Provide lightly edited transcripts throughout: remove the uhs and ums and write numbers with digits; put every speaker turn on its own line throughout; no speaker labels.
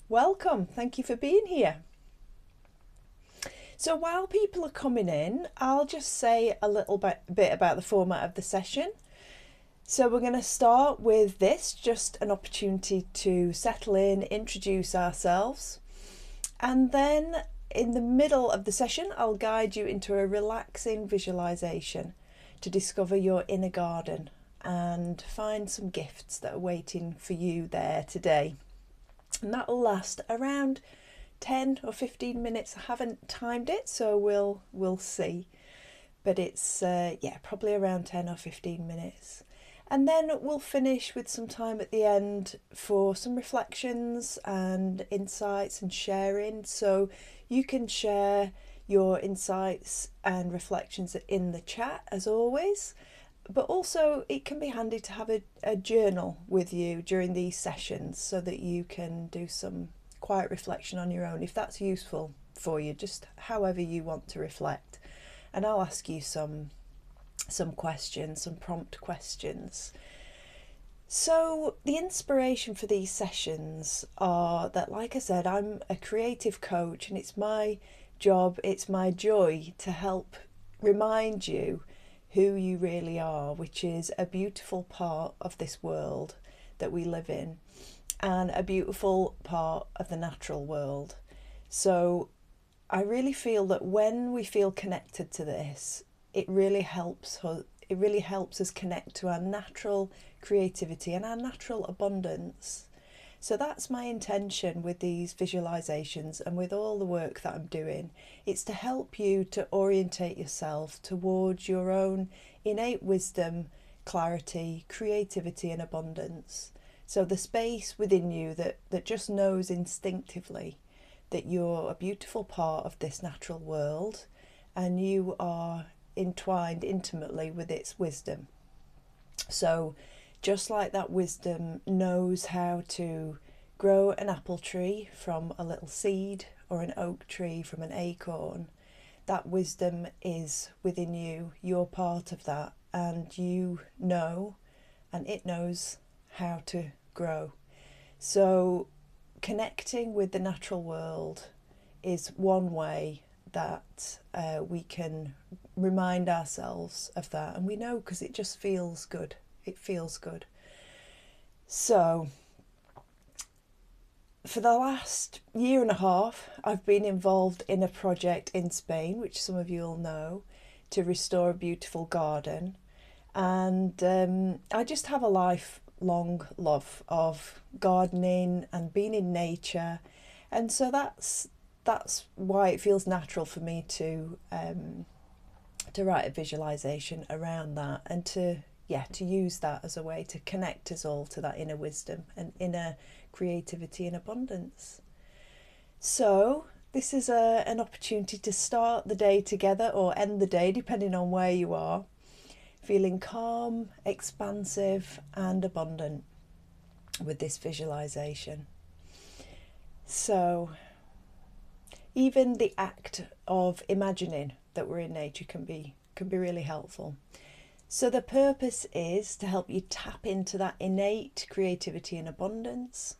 Welcome, thank you for being here. So while people are coming in, I'll just say a little bit about the format of the session. So we're going to start with this, just an opportunity to settle in, introduce ourselves, and then in the middle of the session I'll guide you into a relaxing visualization to discover your inner garden and find some gifts that are waiting for you there today. And that will last around 10 or 15 minutes. I haven't timed it, so we'll see, but it's probably around 10 or 15 minutes. And then we'll finish with some time at the end for some reflections and insights and sharing. So you can share your insights and reflections in the chat as always, but also it can be handy to have a journal with you during these sessions so that you can do some quiet reflection on your own if that's useful for you, just however you want to reflect. And I'll ask you some questions, some prompt questions. So the inspiration for these sessions are that, like I said, I'm a creative coach and it's my job, it's my joy to help remind you who you really are, which is a beautiful part of this world that we live in and a beautiful part of the natural world. So I really feel that when we feel connected to this, it really helps us connect to our natural creativity and our natural abundance. So that's my intention with these visualizations and with all the work that I'm doing. It's to help you to orientate yourself towards your own innate wisdom, clarity, creativity and abundance. So the space within you that just knows instinctively that you're a beautiful part of this natural world and you are entwined intimately with its wisdom. So just like that wisdom knows how to grow an apple tree from a little seed or an oak tree from an acorn, that wisdom is within you. You're part of that, and you know, and it knows how to grow. So connecting with the natural world is one way that we can remind ourselves of that, and we know because it just feels good. It feels good. So for the last year and a half I've been involved in a project in Spain, which some of you will know, to restore a beautiful garden. And I just have a lifelong love of gardening and being in nature, and so that's why it feels natural for me to write a visualization around that, and to use that as a way to connect us all to that inner wisdom and inner creativity and abundance. So this is an opportunity to start the day together or end the day, depending on where you are, feeling calm, expansive and abundant with this visualization. So even the act of imagining that we're in nature can be really helpful. So the purpose is to help you tap into that innate creativity and abundance,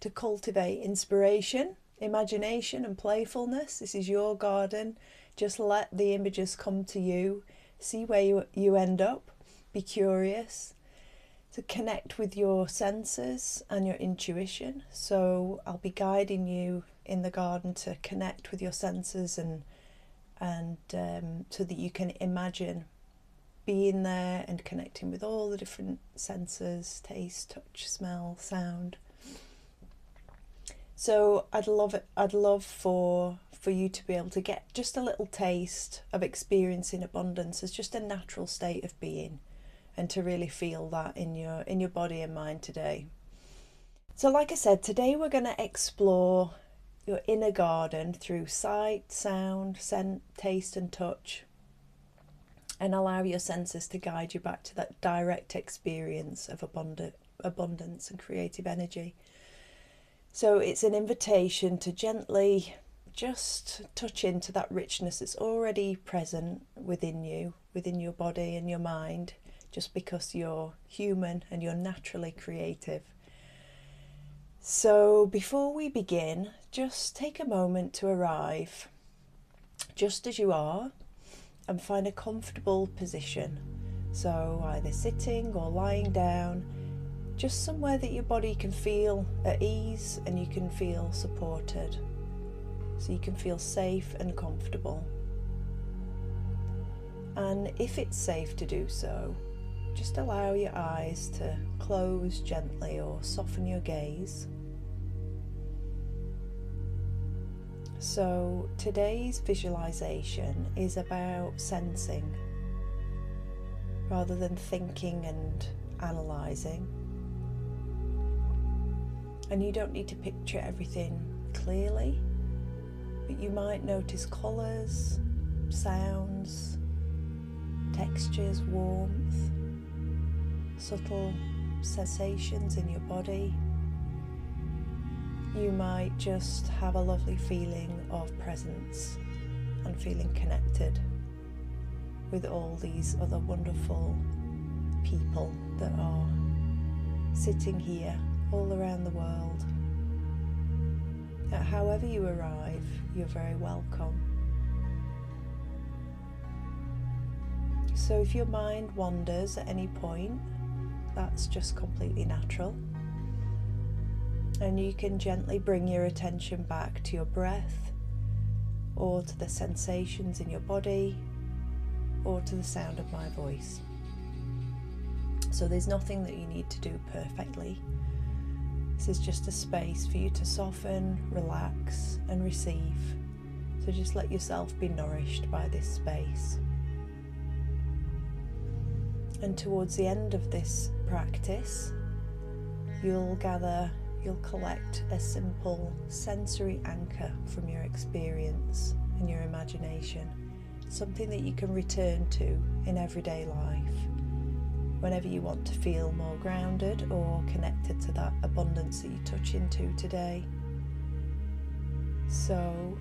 to cultivate inspiration, imagination and playfulness. This is your garden. Just let the images come to you. See where you end up. Be curious. To connect with your senses and your intuition. So I'll be guiding you in the garden to connect with your senses and so that you can imagine being there and connecting with all the different senses: taste, touch, smell, sound. So I'd love for you to be able to get just a little taste of experiencing abundance as just a natural state of being, and to really feel that in your body and mind today. So like I said, today we're going to explore your inner garden through sight, sound, scent, taste and touch, and allow your senses to guide you back to that direct experience of abundance and creative energy. So it's an invitation to gently just touch into that richness that's already present within you, within your body and your mind, just because you're human and you're naturally creative. So before we begin, just take a moment to arrive just as you are and find a comfortable position. So either sitting or lying down, just somewhere that your body can feel at ease and you can feel supported. So you can feel safe and comfortable. And if it's safe to do so, just allow your eyes to close gently or soften your gaze. So today's visualization is about sensing rather than thinking and analysing. And you don't need to picture everything clearly, but you might notice colours, sounds, textures, warmth, subtle sensations in your body. You might just have a lovely feeling of presence and feeling connected with all these other wonderful people that are sitting here all around the world. However you arrive, you're very welcome. So if your mind wanders at any point, that's just completely natural. And you can gently bring your attention back to your breath, or to the sensations in your body, or to the sound of my voice. So there's nothing that you need to do perfectly. This is just a space for you to soften, relax, and receive. So just let yourself be nourished by this space. And towards the end of this practice, you'll collect a simple sensory anchor from your experience and your imagination, something that you can return to in everyday life whenever you want to feel more grounded or connected to that abundance that you touch into today. So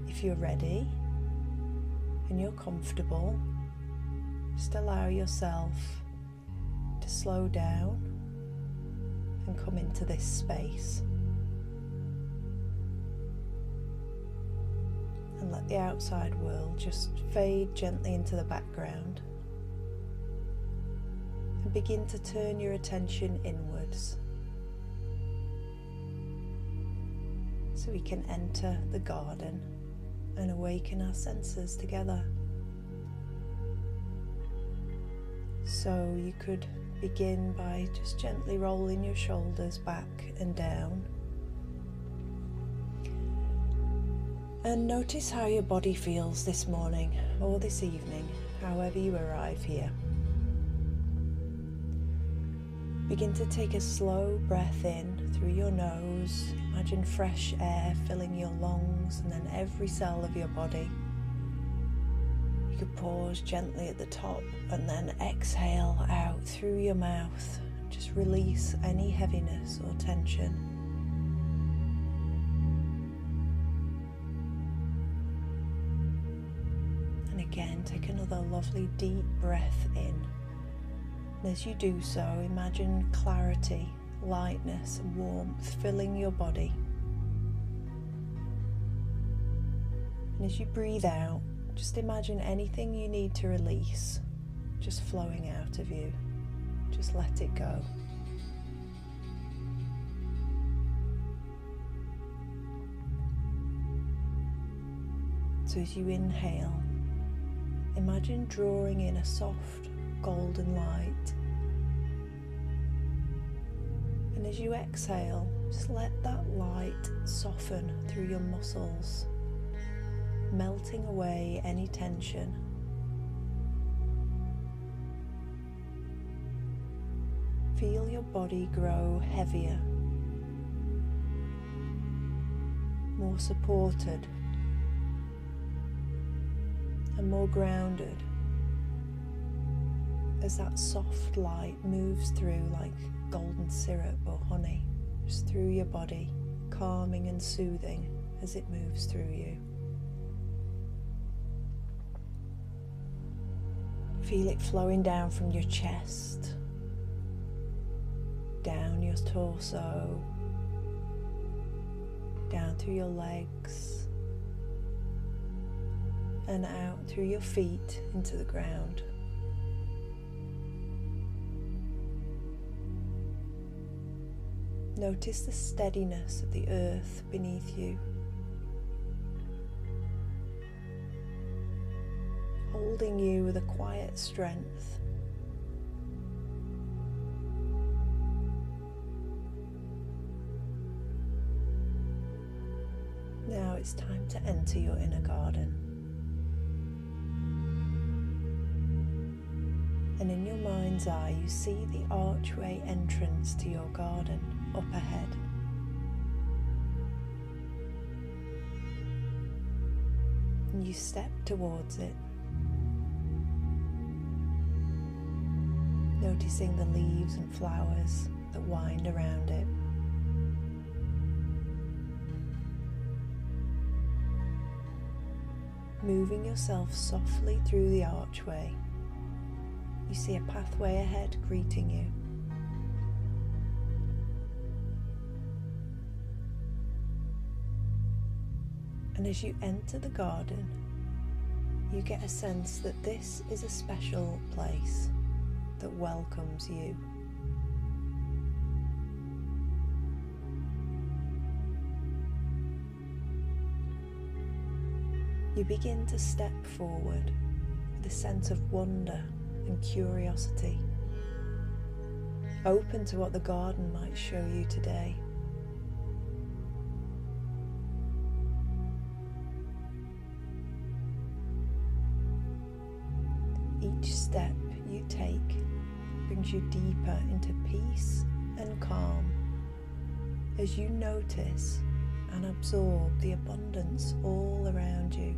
if you're ready and you're comfortable, just allow yourself to slow down and come into this space. And let the outside world just fade gently into the background. And begin to turn your attention inwards, so we can enter the garden and awaken our senses together. So you could begin by just gently rolling your shoulders back and down. And notice how your body feels this morning or this evening, however you arrive here. Begin to take a slow breath in through your nose. Imagine fresh air filling your lungs and then every cell of your body. You could pause gently at the top and then exhale out through your mouth. Just release any heaviness or tension. And again, take another lovely deep breath in. And as you do so, imagine clarity, lightness, and warmth filling your body. And as you breathe out, just imagine anything you need to release just flowing out of you. Just let it go. So as you inhale, imagine drawing in a soft golden light. And as you exhale, just let that light soften through your muscles, melting away any tension. Feel your body grow heavier, more supported, and more grounded as that soft light moves through like golden syrup or honey, just through your body, calming and soothing as it moves through you. Feel it flowing down from your chest, down your torso, down through your legs and out through your feet into the ground. Notice the steadiness of the earth beneath you, holding you with a quiet strength. Now it's time to enter your inner garden. And in your mind's eye, you see the archway entrance to your garden up ahead. And you step towards it, noticing the leaves and flowers that wind around it. Moving yourself softly through the archway, you see a pathway ahead greeting you. And as you enter the garden, you get a sense that this is a special place that welcomes you. You begin to step forward with a sense of wonder and curiosity, open to what the garden might show you today. Each step you take brings you deeper into peace and calm as you notice and absorb the abundance all around you.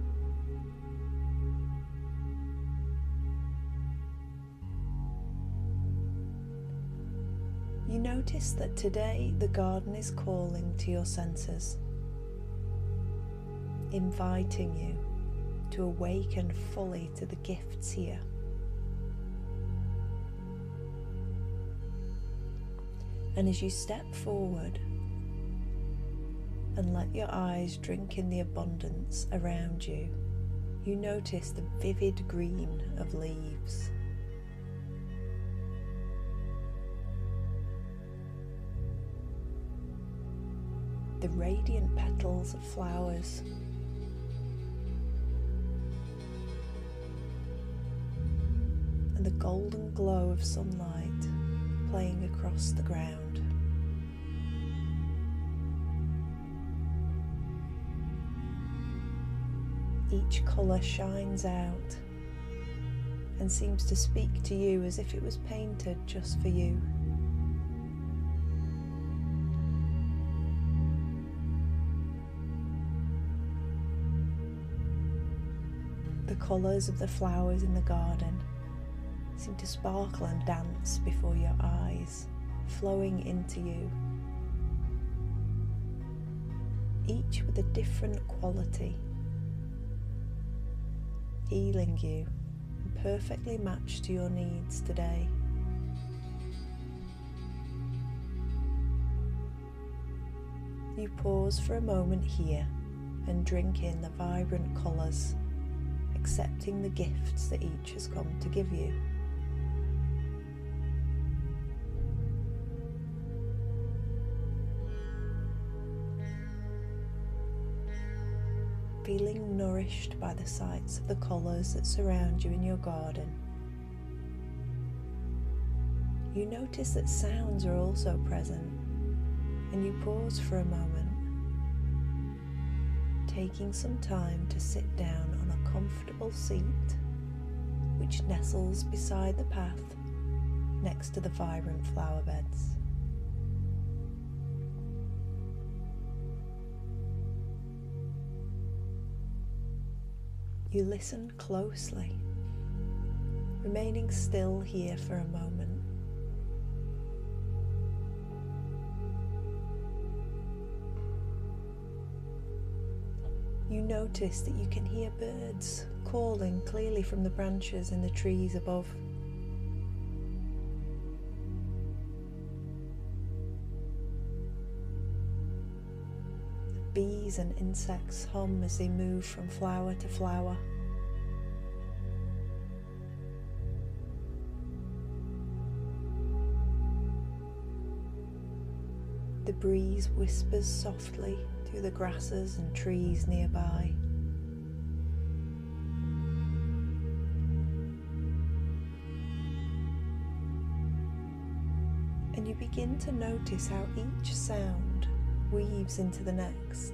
You notice that today the garden is calling to your senses, inviting you to awaken fully to the gifts here. And as you step forward and let your eyes drink in the abundance around you, you notice the vivid green of leaves. The radiant petals of flowers, and the golden glow of sunlight playing across the ground. Each colour shines out and seems to speak to you as if it was painted just for you. The colours of the flowers in the garden seem to sparkle and dance before your eyes, flowing into you, each with a different quality, healing you and perfectly matched to your needs today. You pause for a moment here and drink in the vibrant colours, accepting the gifts that each has come to give you. Feeling nourished by the sights of the colours that surround you in your garden, you notice that sounds are also present, and you pause for a moment, taking some time to sit down on a comfortable seat which nestles beside the path next to the vibrant flower beds. You listen closely, remaining still here for a moment. You notice that you can hear birds calling clearly from the branches in the trees above. The bees and insects hum as they move from flower to flower. The breeze whispers softly through the grasses and trees nearby. And you begin to notice how each sound weaves into the next,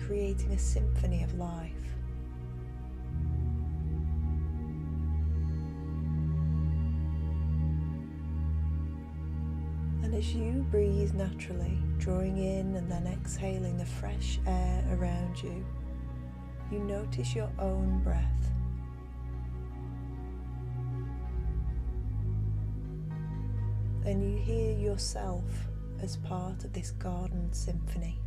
creating a symphony of life. And as you breathe naturally, drawing in and then exhaling the fresh air around you, you notice your own breath. And you hear yourself as part of this garden symphony.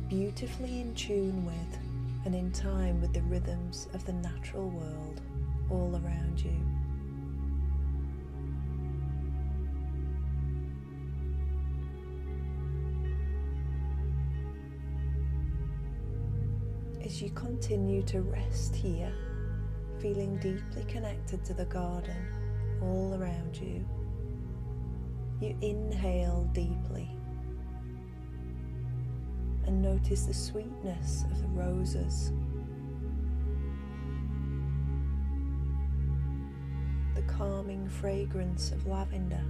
Beautifully in tune with and in time with the rhythms of the natural world all around you. As you continue to rest here, feeling deeply connected to the garden all around you, you inhale deeply and notice the sweetness of the roses, the calming fragrance of lavender,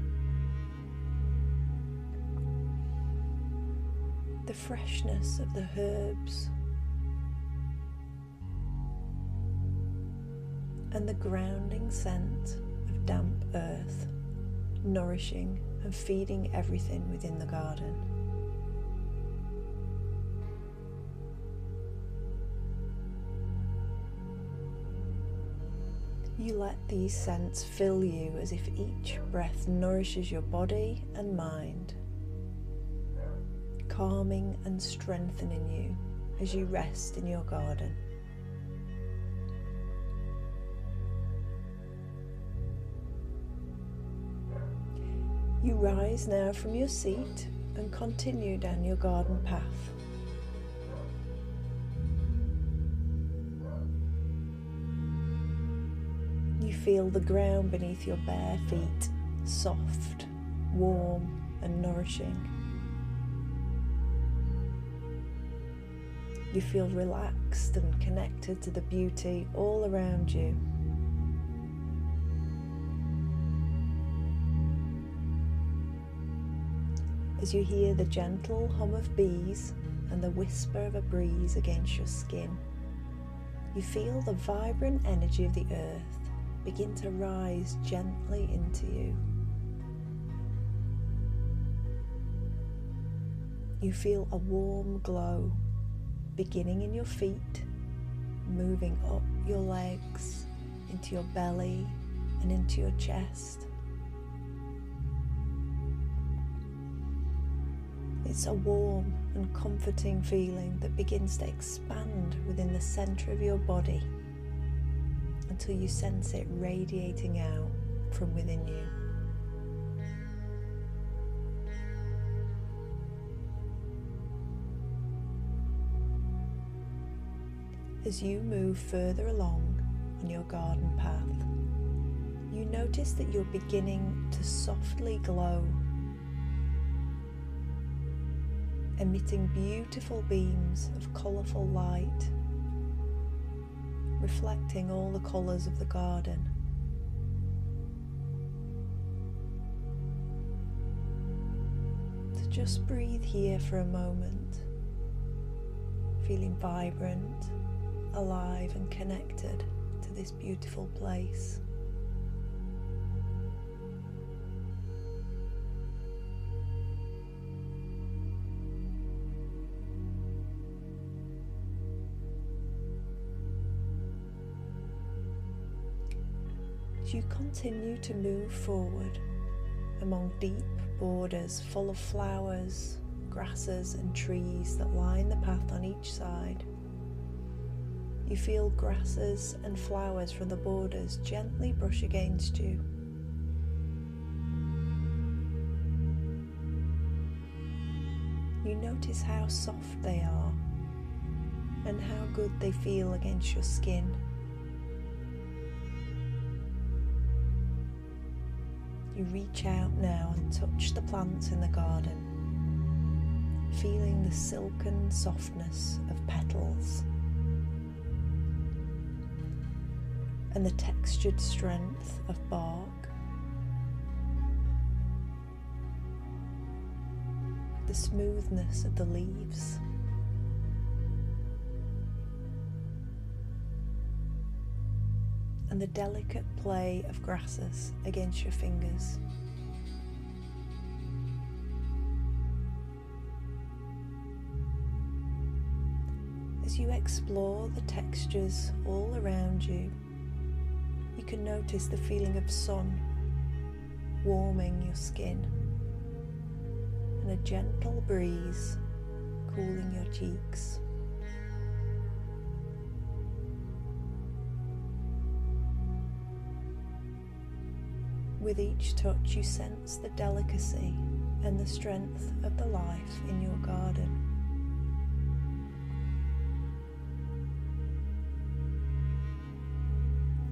the freshness of the herbs, and the grounding scent of damp earth, nourishing and feeding everything within the garden. You let these scents fill you as if each breath nourishes your body and mind, calming and strengthening you as you rest in your garden. You rise now from your seat and continue down your garden path. You feel the ground beneath your bare feet, soft, warm, and nourishing. You feel relaxed and connected to the beauty all around you. As you hear the gentle hum of bees and the whisper of a breeze against your skin, you feel the vibrant energy of the earth begin to rise gently into you. You feel a warm glow beginning in your feet, moving up your legs, into your belly and into your chest. It's a warm and comforting feeling that begins to expand within the center of your body until you sense it radiating out from within you. As you move further along on your garden path, you notice that you're beginning to softly glow, emitting beautiful beams of colourful light, reflecting all the colours of the garden. So just breathe here for a moment, feeling vibrant, alive and connected to this beautiful place. As you continue to move forward among deep borders full of flowers, grasses and trees that line the path on each side, you feel grasses and flowers from the borders gently brush against you. you notice how soft they are and how good they feel against your skin. You reach out now and touch the plants in the garden, feeling the silken softness of petals and the textured strength of bark. The smoothness of the leaves. And the delicate play of grasses against your fingers. As you explore the textures all around you, you can notice the feeling of sun warming your skin and a gentle breeze cooling your cheeks. With each touch you sense the delicacy and the strength of the life in your garden.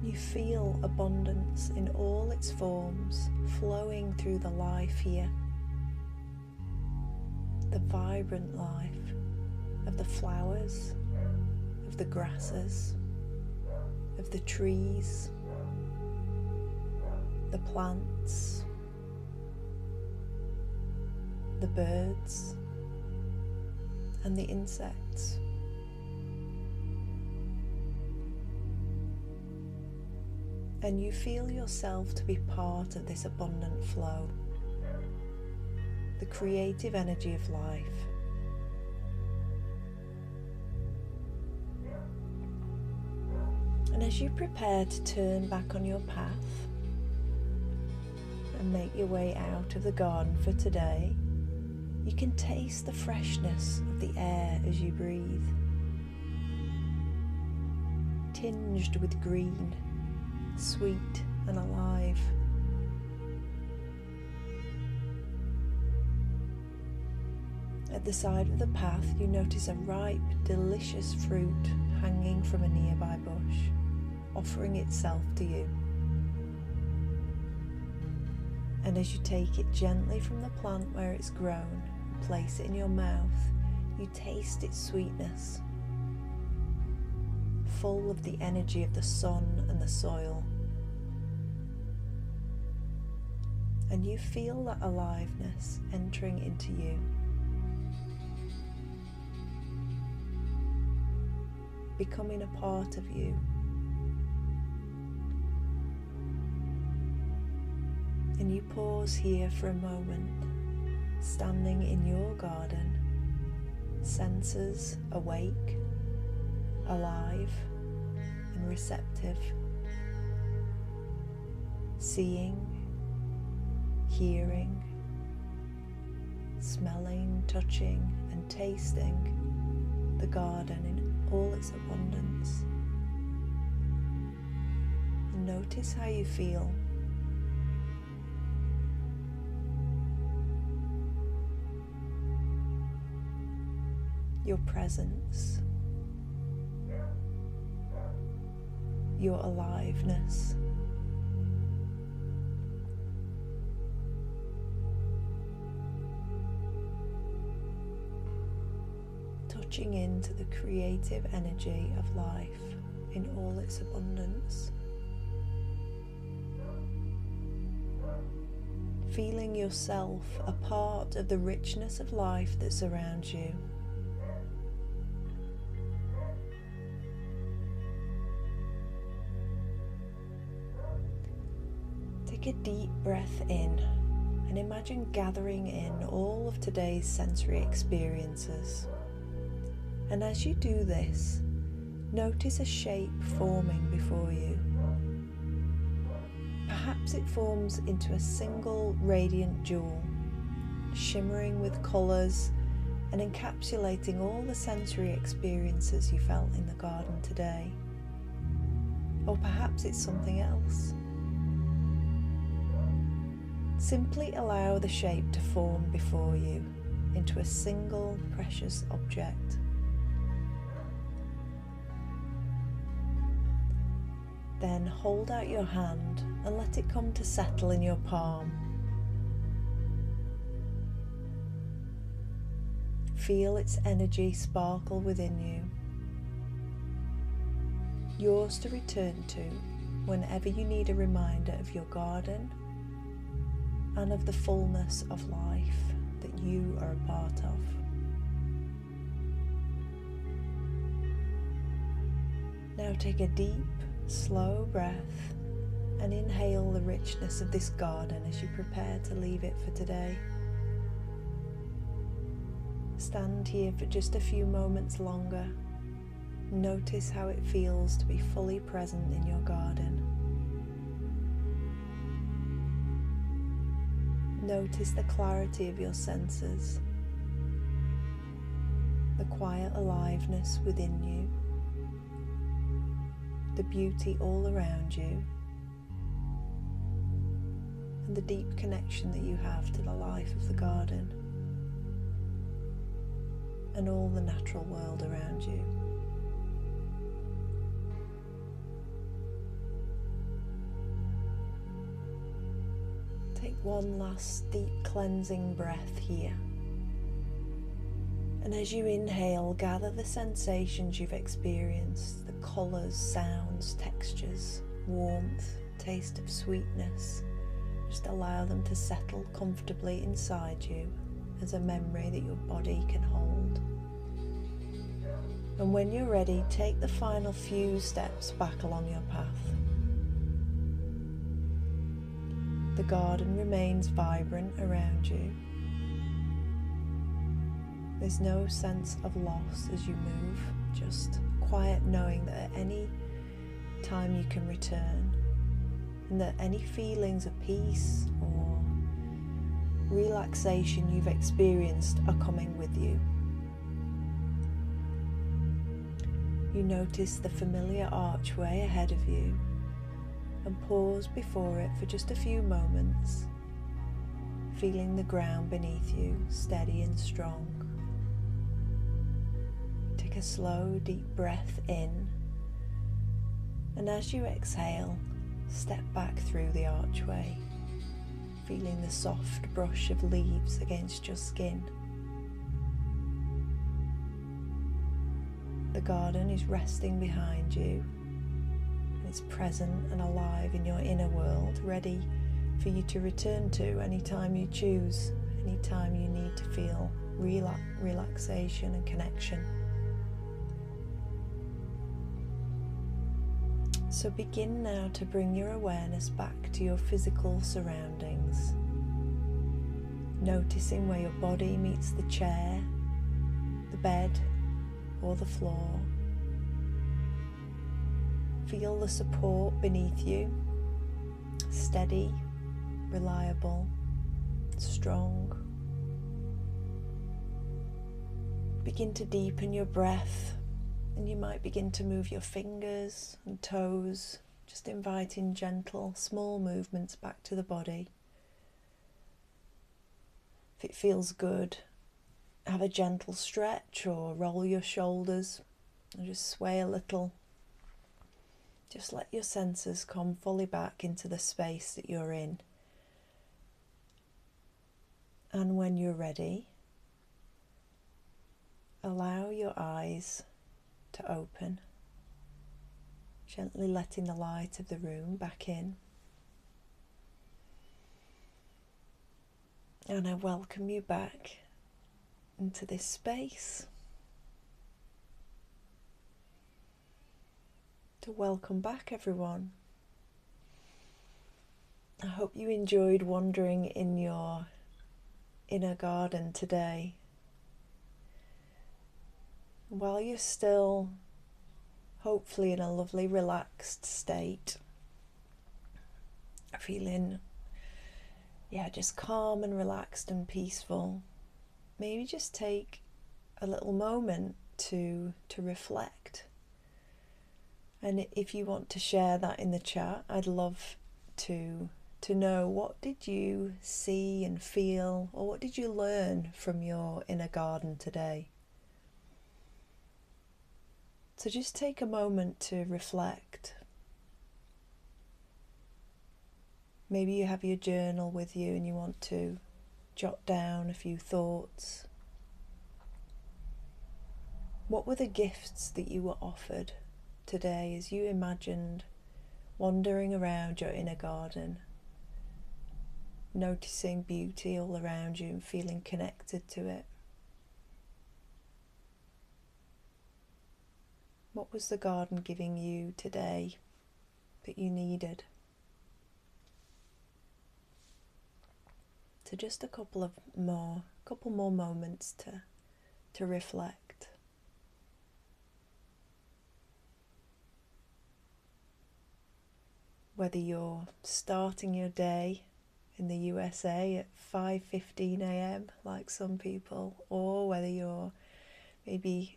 You feel abundance in all its forms flowing through the life here. The vibrant life of the flowers, of the grasses, of the trees, the plants, the birds, and the insects. And you feel yourself to be part of this abundant flow, the creative energy of life. And as you prepare to turn back on your path and make your way out of the garden for today, you can taste the freshness of the air as you breathe, tinged with green, sweet and alive. At the side of the path you notice a ripe, delicious fruit hanging from a nearby bush, offering itself to you. And as you take it gently from the plant where it's grown, place it in your mouth, you taste its sweetness, full of the energy of the sun and the soil. And you feel that aliveness entering into you, becoming a part of you. And you pause here for a moment, standing in your garden, senses awake, alive and receptive, seeing, hearing, smelling, touching and tasting the garden in all its abundance. And notice how you feel. Your presence, your aliveness, touching into the creative energy of life in all its abundance, feeling yourself a part of the richness of life that surrounds you. Take a deep breath in and imagine gathering in all of today's sensory experiences. And as you do this, notice a shape forming before you. Perhaps it forms into a single radiant jewel, shimmering with colours and encapsulating all the sensory experiences you felt in the garden today. Or perhaps it's something else. Simply allow the shape to form before you, into a single precious object. Then hold out your hand and let it come to settle in your palm. Feel its energy sparkle within you, yours to return to whenever you need a reminder of your garden and of the fullness of life that you are a part of. Now take a deep, slow breath and inhale the richness of this garden as you prepare to leave it for today. Stand here for just a few moments longer. Notice how it feels to be fully present in your garden. Notice the clarity of your senses, the quiet aliveness within you, the beauty all around you, and the deep connection that you have to the life of the garden and all the natural world around you. Take one last deep cleansing breath here. And as you inhale, gather the sensations you've experienced, the colours, sounds, textures, warmth, taste of sweetness. Just allow them to settle comfortably inside you as a memory that your body can hold. And when you're ready, take the final few steps back along your path. The garden remains vibrant around you. There's no sense of loss as you move, just quiet knowing that at any time you can return, and that any feelings of peace or relaxation you've experienced are coming with you. You notice the familiar archway ahead of you and pause before it for just a few moments, feeling the ground beneath you steady and strong. Take a slow, deep breath in, and as you exhale, step back through the archway, feeling the soft brush of leaves against your skin. The garden is resting behind you, and it's present and alive in your inner world, ready for you to return to anytime you choose, anytime you need to feel relaxation and connection. So begin now to bring your awareness back to your physical surroundings, noticing where your body meets the chair, the bed, or the floor. Feel the support beneath you, steady, reliable, strong. Begin to deepen your breath, and you might begin to move your fingers and toes, just inviting gentle, small movements back to the body. If it feels good, have a gentle stretch or roll your shoulders and just sway a little. Just let your senses come fully back into the space that you're in. And when you're ready, allow your eyes to open, gently letting the light of the room back in. And I welcome you back into this space. To welcome back everyone. I hope you enjoyed wandering in your inner garden today. While you're still hopefully in a lovely relaxed state, feeling just calm and relaxed and peaceful, maybe just take a little moment to reflect. And if you want to share that in the chat, I'd love to to know, what did you see and feel, or what did you learn from your inner garden today? So just take a moment to reflect. Maybe you have your journal with you and you want to jot down a few thoughts. What were the gifts that you were offered today as you imagined wandering around your inner garden, noticing beauty all around you and feeling connected to it? What was the garden giving you today that you needed? So just a couple more moments to reflect. Whether you're starting your day in the USA at 5:15 a.m. like some people, or whether you're maybe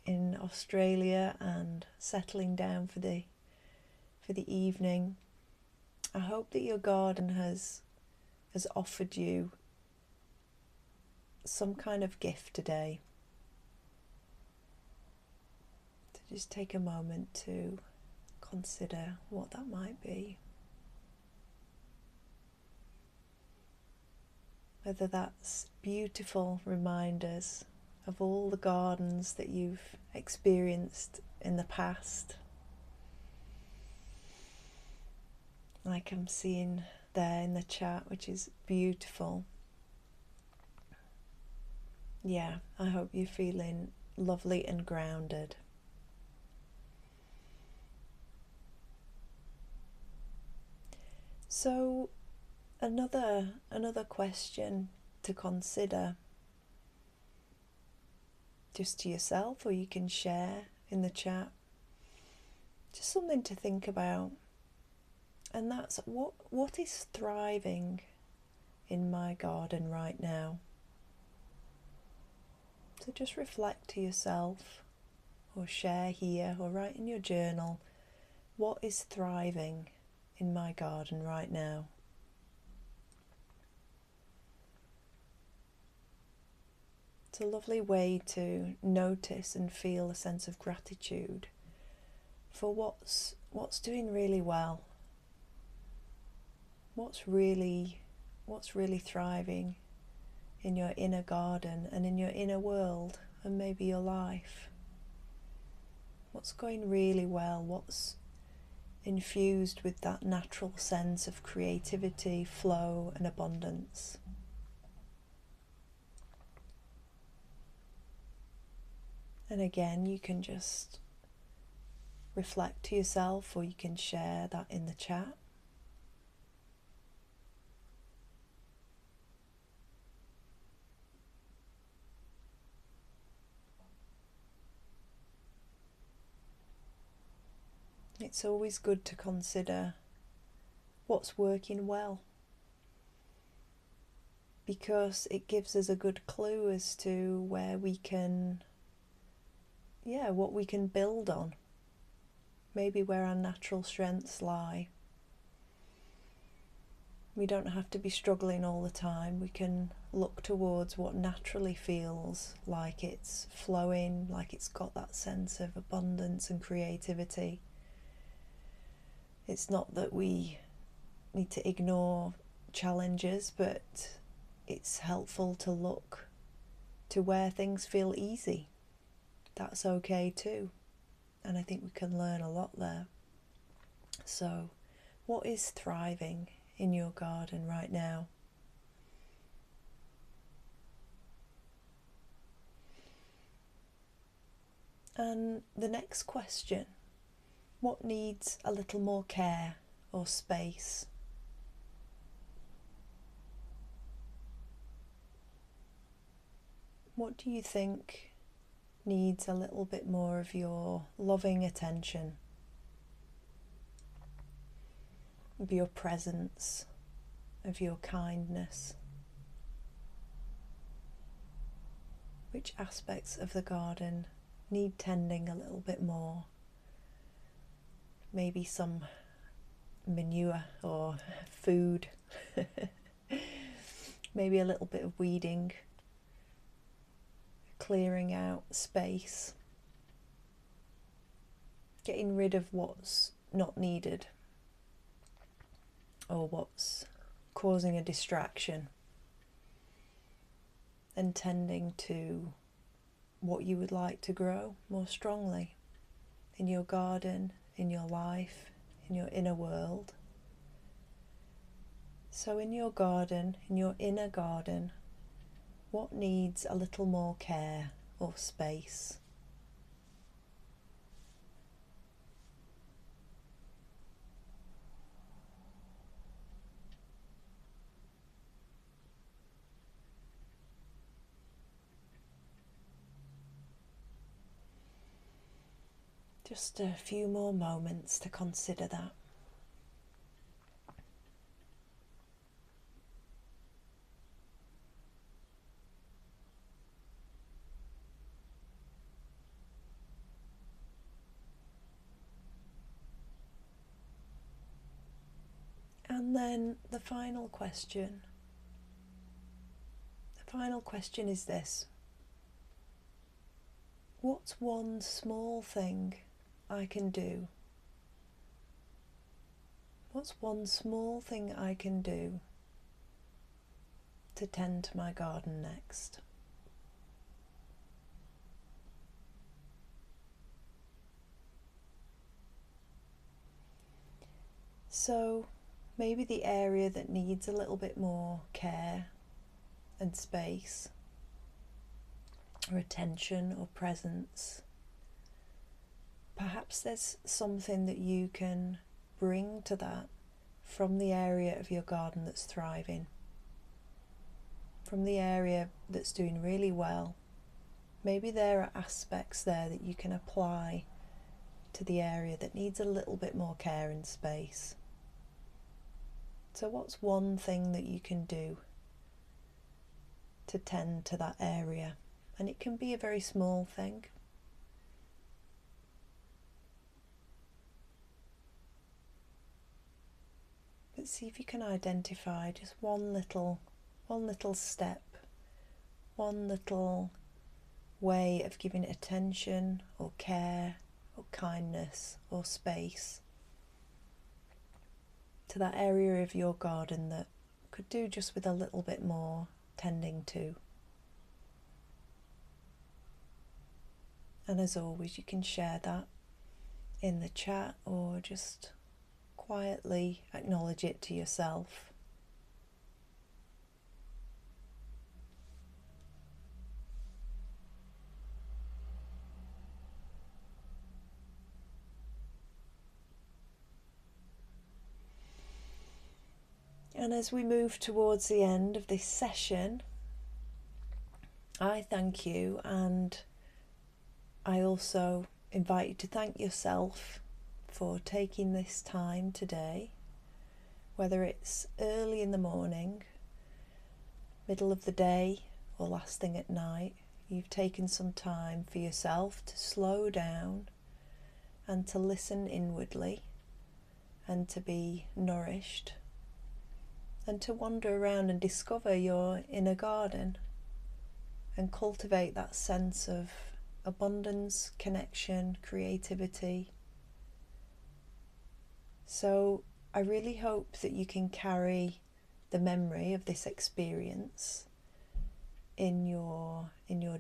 in Australia and settling down for the evening, I hope that your garden has offered you some kind of gift today. So just take a moment to consider what that might be. Whether that's beautiful reminders of all the gardens that you've experienced in the past, like I'm seeing there in the chat, which is beautiful. Yeah, I hope you're feeling lovely and grounded. So another question to consider, just to yourself, or you can share in the chat, just something to think about, and that's what is thriving in my garden right now. So just reflect to yourself, or share here, or write in your journal, what is thriving in my garden right now. It's a lovely way to notice and feel a sense of gratitude for what's doing really well, what's really thriving in your inner garden and in your inner world, and maybe your life. What's going really well, what's infused with that natural sense of creativity, flow and abundance. And again, you can just reflect to yourself, or you can share that in the chat. It's always good to consider what's working well, because it gives us a good clue as to where we can, what we can build on, maybe where our natural strengths lie. We don't have to be struggling all the time. We can look towards what naturally feels like it's flowing, like it's got that sense of abundance and creativity. It's not that we need to ignore challenges, but it's helpful to look to where things feel easy. That's okay too. And I think we can learn a lot there. So, what is thriving in your garden right now? And the next question, what needs a little more care or space? What do you think needs a little bit more of your loving attention, of your presence, of your kindness? Which aspects of the garden need tending a little bit more? Maybe some manure or food. Maybe a little bit of weeding, clearing out space, getting rid of what's not needed or what's causing a distraction, and tending to what you would like to grow more strongly in your garden, in your life, in your inner world. So in your garden, in your inner garden, what needs a little more care or space? Just a few more moments to consider that. And then the final question. The final question is this: what's one small thing I can do? What's one small thing I can do to tend to my garden next? So maybe the area that needs a little bit more care and space or attention or presence, perhaps there's something that you can bring to that from the area of your garden that's thriving, from the area that's doing really well. Maybe there are aspects there that you can apply to the area that needs a little bit more care and space. So what's one thing that you can do to tend to that area? And it can be a very small thing. But see if you can identify just one little step, one little way of giving it attention or care or kindness or space to that area of your garden that could do just with a little bit more tending to. And as always, you can share that in the chat or just quietly acknowledge it to yourself. And as we move towards the end of this session, I thank you, and I also invite you to thank yourself for taking this time today, whether it's early in the morning, middle of the day, or last thing at night. You've taken some time for yourself to slow down and to listen inwardly and to be nourished and to wander around and discover your inner garden and cultivate that sense of abundance, connection, creativity. So I really hope that you can carry the memory of this experience in your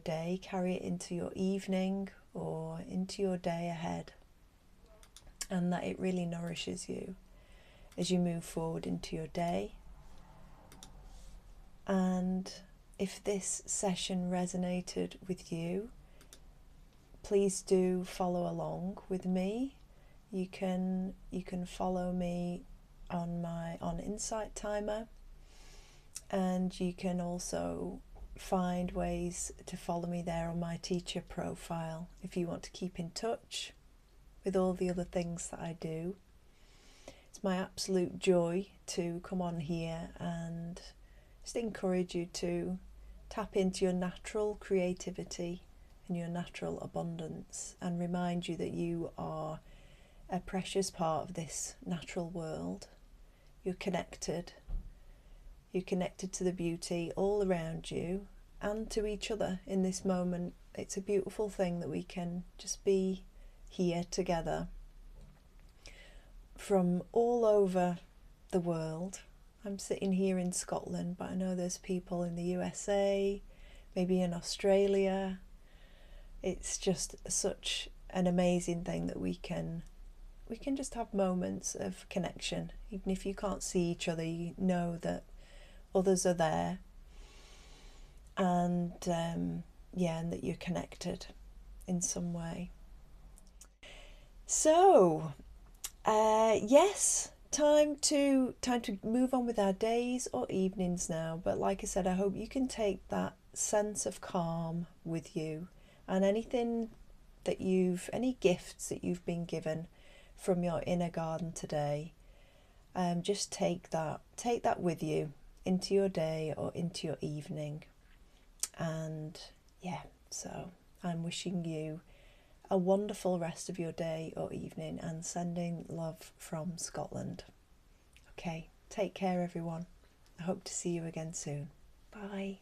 day, carry it into your evening or into your day ahead, and that it really nourishes you as you move forward into your day. And if this session resonated with you, please do follow along with me. You can follow me on Insight Timer, and you can also find ways to follow me there on my teacher profile if you want to keep in touch with all the other things that I do. It's my absolute joy to come on here and just encourage you to tap into your natural creativity and your natural abundance, and remind you that you are a precious part of this natural world. You're connected. You're connected to the beauty all around you and to each other in this moment. It's a beautiful thing that we can just be here together from all over the world. I'm sitting here in Scotland, but I know there's people in the USA, maybe in Australia. It's just such an amazing thing that we can just have moments of connection. Even if you can't see each other, you know that others are there, and and that you're connected in some way. So yes, time to move on with our days or evenings now. But like I said, I hope you can take that sense of calm with you, and any gifts that you've been given from your inner garden today. Just take that with you into your day or into your evening. And so I'm wishing you a wonderful rest of your day or evening, and sending love from Scotland. Okay, take care everyone. I hope to see you again soon. Bye.